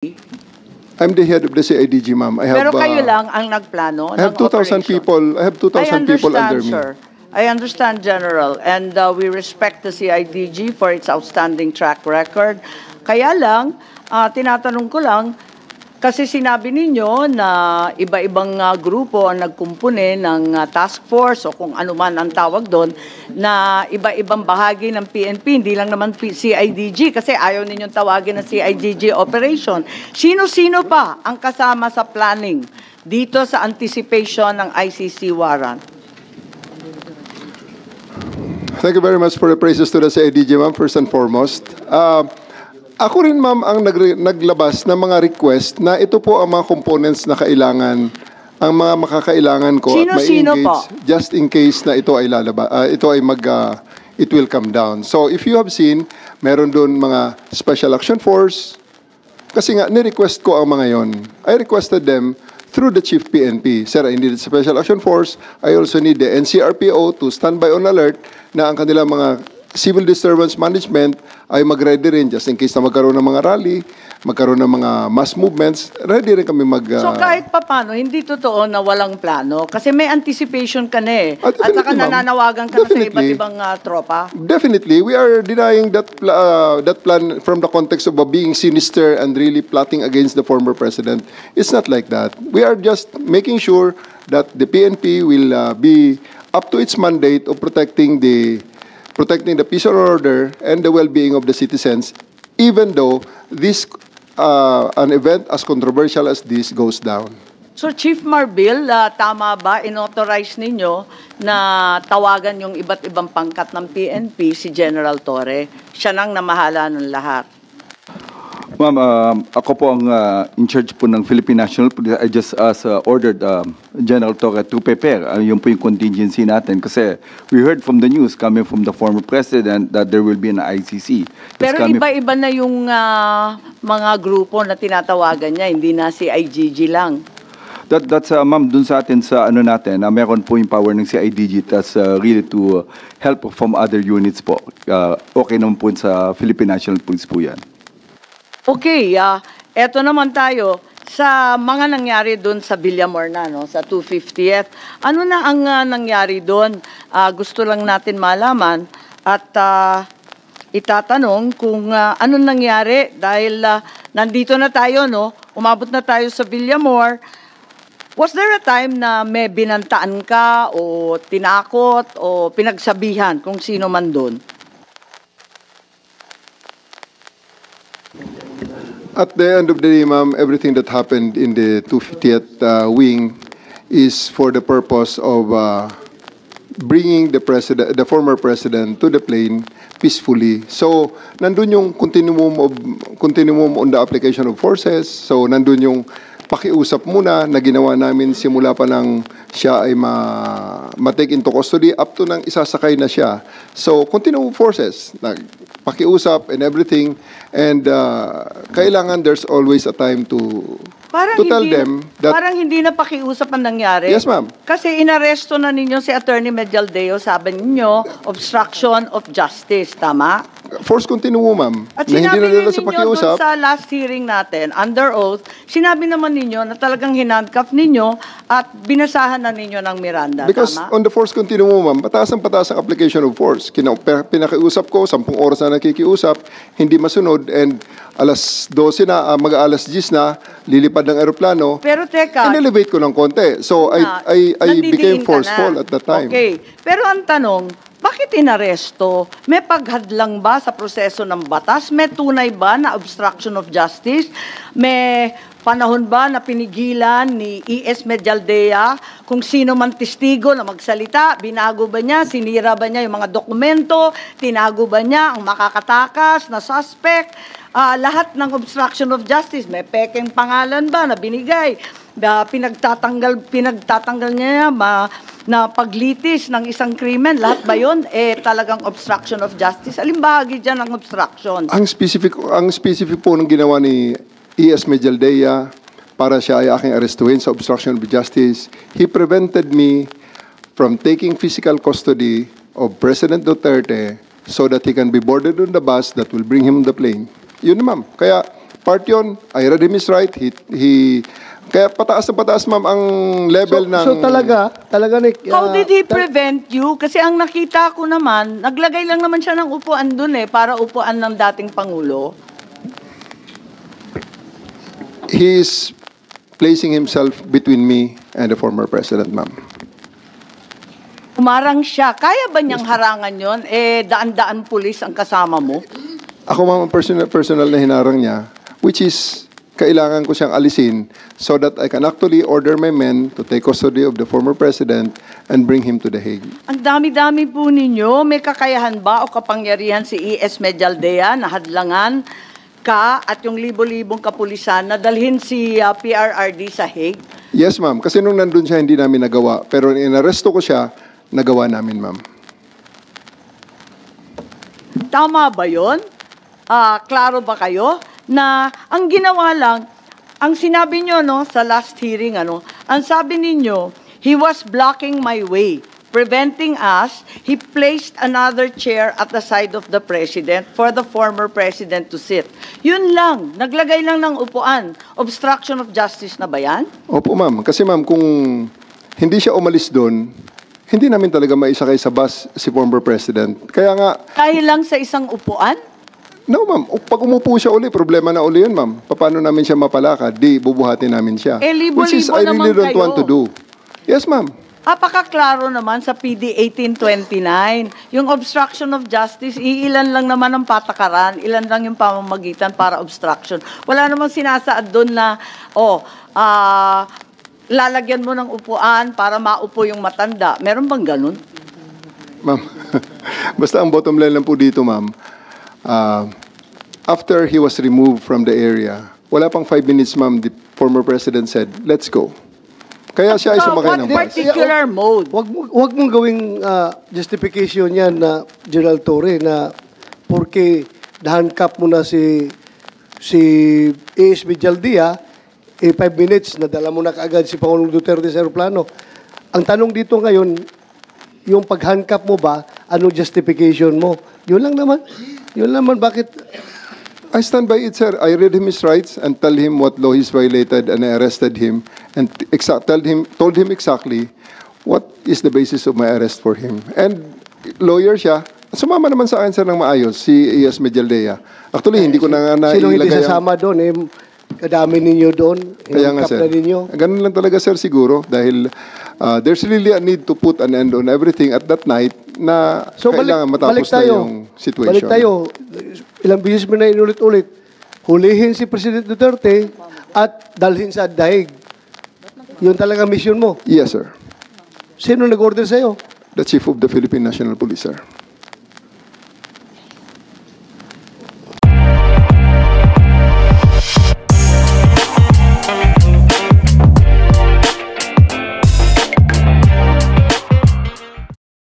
I'm the head of the CIDG, ma'am. Pero kayo lang ang nagplano I have ng 2,000 operation. people. I have 2,000 people under me. Sir. I understand, General, and we respect the CIDG for its outstanding track record. Kaya lang, tinatanong ko lang, kasi sinabi ninyo na iba-ibang grupo ang nagkumpune ng task force o kung ano man ang tawag doon, na iba-ibang bahagi ng PNP, hindi lang naman CIDG, kasi ayaw ninyong tawagin ng CIDG operation. Sino-sino pa ang kasama sa planning dito sa anticipation ng ICC warrant? Thank you very much for the praises to the CIDG, ma'am, first and foremost. Ako rin, ma'am, ang naglabas ng mga request na ito po ang mga components na kailangan, ang mga makakailangan ko at ma-engage just in case na ito ay it will come down. So if you have seen, meron doon mga Special Action Force, kasi nga, ni-request ko ang mga yon. I requested them through the Chief PNP. Sir, I need Special Action Force. I also need the NCRPO to stand by on alert na ang kanilang mga civil disturbance management ay mag-ready rin just in case na magkaroon ng mga rally, magkaroon ng mga mass movements, ready rin kami So kahit papano, hindi totoo na walang plano? Kasi may anticipation ka na eh. At saka nananawagan ka na sa iba't ibang tropa? Definitely. We are denying that plan from the context of being sinister and really plotting against the former president. It's not like that. We are just making sure that the PNP will be up to its mandate of protecting the peace and order and the well-being of the citizens, even though this an event as controversial as this goes down. So Chief Marbil, tama ba inauthorize ninyo na tawagan yung iba't ibang pangkat ng PNP si General Torre? Siya nang namahala ng lahat. Ma'am, ako po ang in charge po ng Philippine National Police. I just ordered General Torre to prepare. Yun po yung contingency natin. Kasi we heard from the news coming from the former president that there will be an ICC. Pero iba-iba na yung mga grupo na tinatawagan niya, hindi na si IGG lang. That's ma'am, dun sa atin sa ano natin, meron po yung power ng CIDG that's really to help from other units po. Okay naman po sa Philippine National Police po yan. Okay, eto naman tayo sa mga nangyari doon sa Villamor na, no, sa 250th. Ano na ang nangyari doon? Gusto lang natin malaman at itatanong kung ano nangyari dahil nandito na tayo, no? Umabot na tayo sa Villamor. Was there a time na may binantaan ka o tinakot o pinagsabihan kung sino man doon? At the end of the day, ma'am, everything that happened in the 250th wing is for the purpose of bringing the former president to the plane peacefully. So, nandun yung continuum on the application of forces. So, nandun yung pakiusap muna na ginawa namin simula pa nang siya ay ma-take into custody up to nang isasakay na siya. So, continuum forces, pakiusap and everything. And kailangan there's always a time to tell them that... Parang hindi na pakiusap ang nangyari. Yes, ma'am. Kasi inaresto na ninyo si Attorney Medialdeo, sabi ninyo, obstruction of justice, tama? Force continuum, ma'am. At sinabi ninyo doon sa last hearing natin, under oath, sinabi naman ninyo na talagang hinandcuff ninyo at binasahan na ninyo ng Miranda, because tama? On the force continuum, ma'am, pataas ang application of force. Pinakiusap ko, 10 oras na nakikiusap, hindi masunod, and alas 12 na, mag-alas 10 na, lilipad ng aeroplano. Pero teka, in-elevate ko ng konti. So, I became forceful at that time. Okay. Pero ang tanong, bakit inaresto? May paghadlang ba sa proseso ng batas? May tunay ba na obstruction of justice? May panahon ba na pinigilan ni E.S. Medialdea kung sino man testigo na magsalita? Binago ba niya? Sinira ba niya yung mga dokumento? Tinago ba niya ang makakatakas na suspect? Lahat ng obstruction of justice, may pekeng pangalan ba na binigay? Pinagtatanggal niya na paglitis ng isang krimen, lahat ba yun? Talagang obstruction of justice. Alin bahagi dyan ng obstruction? Ang specific po ng ginawa ni E.S. Medialdea para siya ay aking arestuhin sa obstruction of justice, he prevented me from taking physical custody of President Duterte so that he can be boarded on the bus that will bring him on the plane. Yun, ma'am. Kaya part yun. I read him his right. Kaya pataas na pataas, ma'am, ang level ng... So talaga How did he prevent you? Kasi ang nakita ko naman, naglagay lang naman siya ng upuan dun para upuan ng dating Pangulo. He is placing himself between me and the former president, ma'am. Umarang siya. Kaya ba niyang harangan yon? Daan-daan pulis ang kasama mo? Ako, ma'am, ang personal na hinarang niya, which is kailangan ko siyang alisin so that I can actually order my men to take custody of the former president and bring him to The Hague. Ang dami-dami po ninyo. May kakayahan ba o kapangyarihan si E.S. Medialdea na hadlangan ka at yung libo-libong kapulisan na dalhin si PRRD sa Hague? Yes, ma'am. Kasi nung nandun siya, hindi namin nagawa. Pero inaresto ko siya, nagawa namin, ma'am. Tama ba yun? Klaro ba kayo na ang ginawa lang, ang sinabi nyo sa last hearing, ang sabi ninyo, he was blocking my way, preventing us. He placed another chair at the side of the president for the former president to sit. Yun lang, naglagay lang ng upuan. Obstruction of justice na ba yan? Opo, ma'am. Kasi, ma'am, kung hindi siya umalis doon, hindi namin talaga maisakay sa bus si former president. Kaya nga... Dahil lang sa isang upuan? No, ma'am. Pag umupo siya uli, problema na uli yun, ma'am. Paano namin siya mapalakad? Di, bubuhatin namin siya. Libo-libo Which is, I really naman don't kayo. want to do. Yes, ma'am. Apakaklaro naman sa PD 1829. Yung obstruction of justice, iilan lang naman ang patakaran, ilan lang yung pamamagitan para obstruction. Wala namang sinasaad doon na, lalagyan mo ng upuan para maupo yung matanda. Meron bang ganun? Ma'am, basta ang bottom line lang po dito, ma'am, after he was removed from the area, wala pang 5 minutes, ma'am, the former president said, let's go. Kaya siya ay sumakay ng What bus. particular mode? Wag mong gawing justification yan na General Torre na porque na-handcuff mo na si A.S. Medialdea, 5 minutes, nadala mo na kaagad si Pangulong Duterte sa aeroplano. Ang tanong dito ngayon, yung pag-handcuff mo ba, ano justification mo? Yun lang naman. Yun naman, bakit? I stand by it, sir. I read him his rights and tell him what law he's violated and I arrested him and told him exactly what is the basis of my arrest for him. And lawyer siya. Sumama naman sa akin, sir, ng maayos, si E.S. Medialdea. Actually, hindi ko na nga Sino hindi nailagay sasama doon? Kadami ninyo doon. Kaya nga, sir. Na ninyo. Ganun lang talaga, sir, siguro. Dahil there's really a need to put an end on everything at that night na kailangan matapos na yung situation. Balik tayo. Ilang beses mo na inulit-ulit. Hulihin si President Duterte at dalhin sa daig. Yun talaga mission mo. Yes, sir. Sino nag-order sa'yo? The Chief of the Philippine National Police, sir.